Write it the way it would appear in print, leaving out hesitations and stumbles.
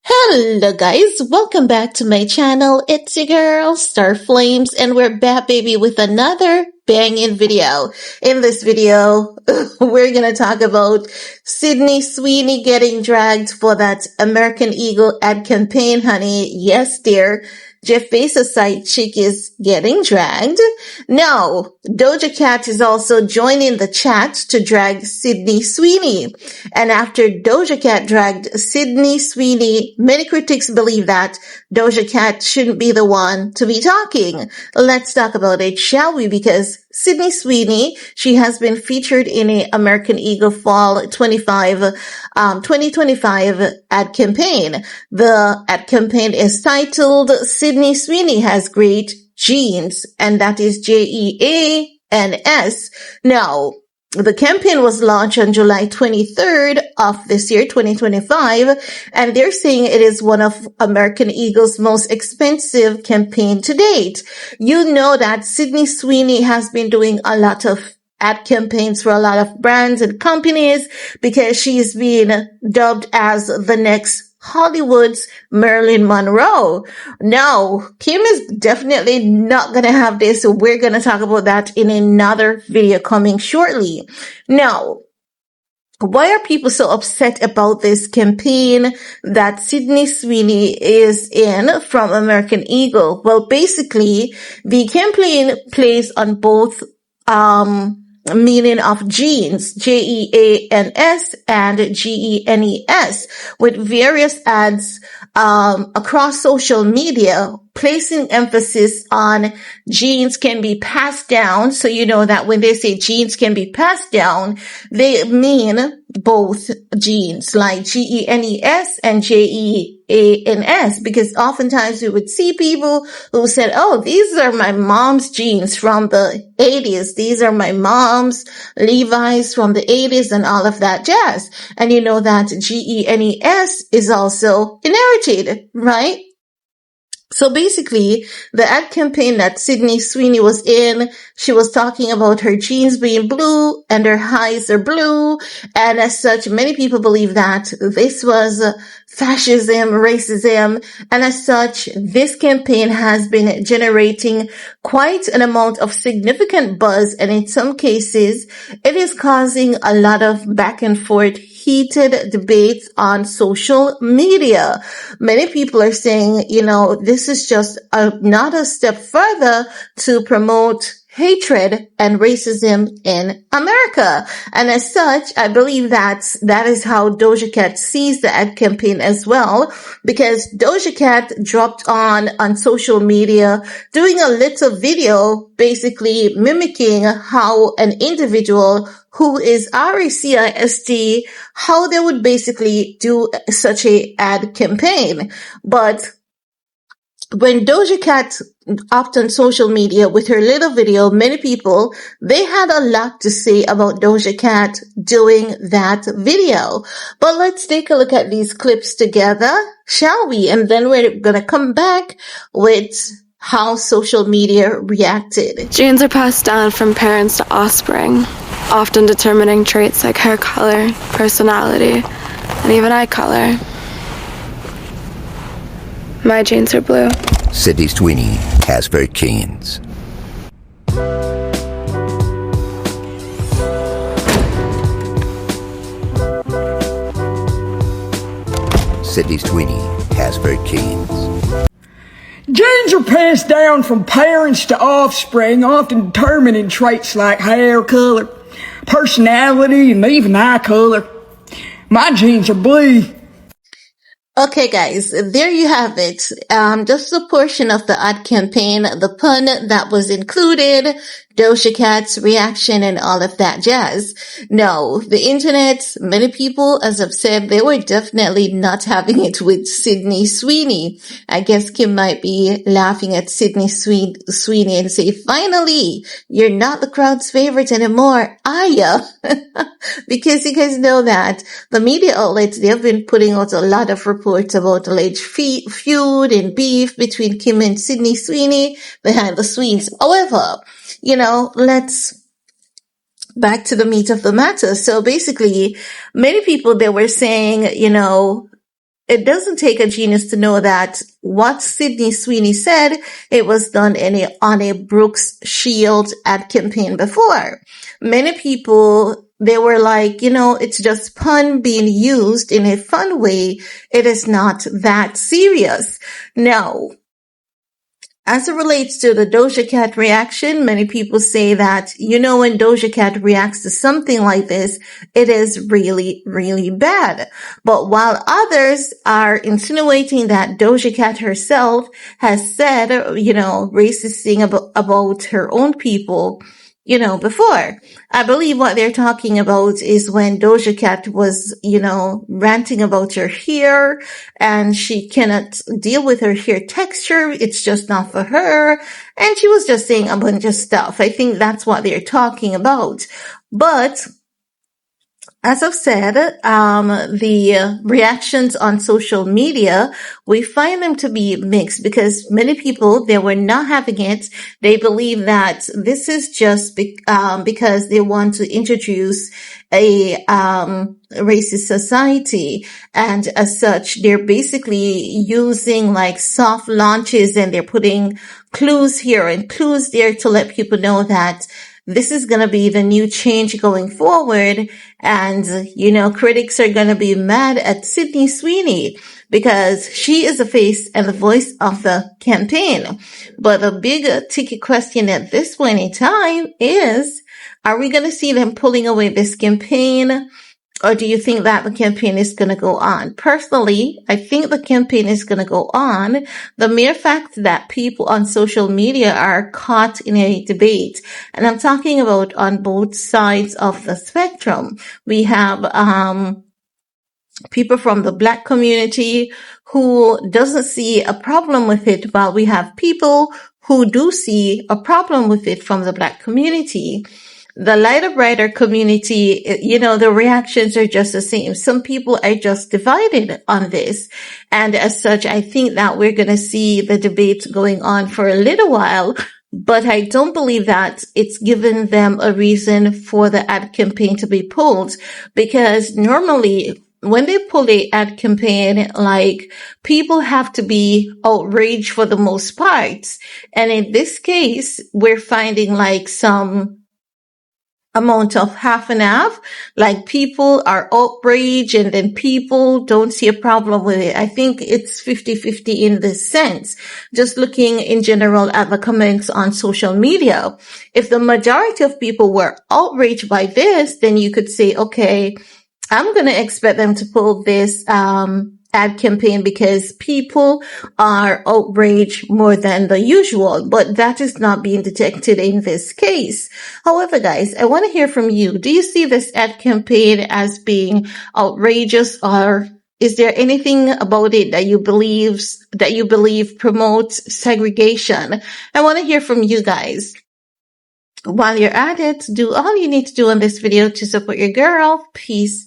Hello guys, welcome back to my channel. It's your girl, Star Flames, and we're back baby with another banging video. In this video, we're gonna talk about Sydney Sweeney getting dragged for that American Eagle ad campaign, honey. Yes, dear. Jeff Bezos' side chick is getting dragged. Now, Doja Cat is also joining the chat to drag Sydney Sweeney. And after Doja Cat dragged Sydney Sweeney, many critics believe that Doja Cat shouldn't be the one to be talking. Let's talk about it, shall we? Because Sydney Sweeney, she has been featured in a American Eagle Fall 2025 ad campaign. The ad campaign is titled Sydney Sweeney Has Great Genes, and that is Geans. Now, the campaign was launched on July 23rd of this year, 2025, and they're saying it is one of American Eagle's most expensive campaign to date. You know that Sydney Sweeney has been doing a lot of ad campaigns for a lot of brands and companies because she's been dubbed as the next Hollywood's Marilyn Monroe. No, Kim is definitely not going to have this. So we're going to talk about that in another video coming shortly. Now, why are people so upset about this campaign that Sydney Sweeney is in from American Eagle? Well, basically, the campaign plays on both, meaning of genes, Geans and Genes, with various ads across social media, placing emphasis on genes can be passed down. So you know that when they say genes can be passed down, they mean both genes, like Genes and Geans, because oftentimes we would see people who said, oh, these are my mom's jeans from the 80s. These are my mom's Levi's from the 80s and all of that jazz. And you know that Genes is also inherited, right? So basically, the ad campaign that Sydney Sweeney was in, she was talking about her jeans being blue and her highs are blue. And as such, many people believe that this was fascism, racism. And as such, this campaign has been generating quite an amount of significant buzz. And in some cases, it is causing a lot of back and forth heated debates on social media. Many people are saying, you know, this is just another step further to promote hatred and racism in America. And as such, I believe that is how Doja Cat sees the ad campaign as well, because Doja Cat dropped on social media doing a little video basically mimicking how an individual who is RACIST, how they would basically do such a ad campaign. But when Doja Cat hopped on social media with her little video, many people, they had a lot to say about Doja Cat doing that video. But let's take a look at these clips together, shall we? And then we're going to come back with how social media reacted. Genes are passed down from parents to offspring, often determining traits like hair color, personality, and even eye color. My genes are blue. Sydney Sweeney has great genes. Sydney Sweeney has great genes. Genes are passed down from parents to offspring, often determining traits like hair color, personality, and even eye color. My genes are blue. Okay, guys, there you have it. Just a portion of the ad campaign, the pun that was included, Doja Cat's reaction and all of that jazz. No, the internet, many people, as I've said, they were definitely not having it with Sydney Sweeney. I guess Kim might be laughing at Sydney Sweeney and say, finally, you're not the crowd's favorite anymore, are ya? Because you guys know that the media outlets, they have been putting out a lot of reports about alleged feud and beef between Kim and Sydney Sweeney behind the scenes. However, you know, let's back to the meat of the matter. So basically, many people, they were saying, it doesn't take a genius to know that what Sydney Sweeney said, it was done on a Brooks Shield ad campaign before. Many people, they were like, it's just pun being used in a fun way. It is not that serious. No. As it relates to the Doja Cat reaction, many people say that, when Doja Cat reacts to something like this, it is really, really bad. But while others are insinuating that Doja Cat herself has said, racist thing about her own people, before. I believe what they're talking about is when Doja Cat was, ranting about her hair and she cannot deal with her hair texture. It's just not for her. And she was just saying a bunch of stuff. I think that's what they're talking about. But as I've said, the reactions on social media, we find them to be mixed because many people, they were not having it. They believe that this is just because they want to introduce a racist society. And as such, they're basically using like soft launches and they're putting clues here and clues there to let people know that this is going to be the new change going forward. And, critics are going to be mad at Sydney Sweeney because she is the face and the voice of the campaign. But the big ticket question at this point in time is, are we going to see them pulling away this campaign? Or do you think that the campaign is going to go on? Personally, I think the campaign is going to go on. The mere fact that people on social media are caught in a debate, and I'm talking about on both sides of the spectrum. We have people from the Black community who doesn't see a problem with it, while we have people who do see a problem with it from the Black community. The lighter brighter community, the reactions are just the same. Some people are just divided on this. And as such, I think that we're going to see the debate going on for a little while. But I don't believe that it's given them a reason for the ad campaign to be pulled, because normally when they pull a ad campaign, like, people have to be outraged for the most part. And in this case, we're finding like some amount of half and half, like people are outraged and then people don't see a problem with it. I think it's 50-50 in this sense. Just looking in general at the comments on social media, if the majority of people were outraged by this, then you could say, okay, I'm going to expect them to pull this ad campaign because people are outraged more than the usual, but that is not being detected in this case. However, guys, I want to hear from you. Do you see this ad campaign as being outrageous, or is there anything about it that you believe promotes segregation? I want to hear from you guys. While you're at it, do all you need to do on this video to support your girl. Peace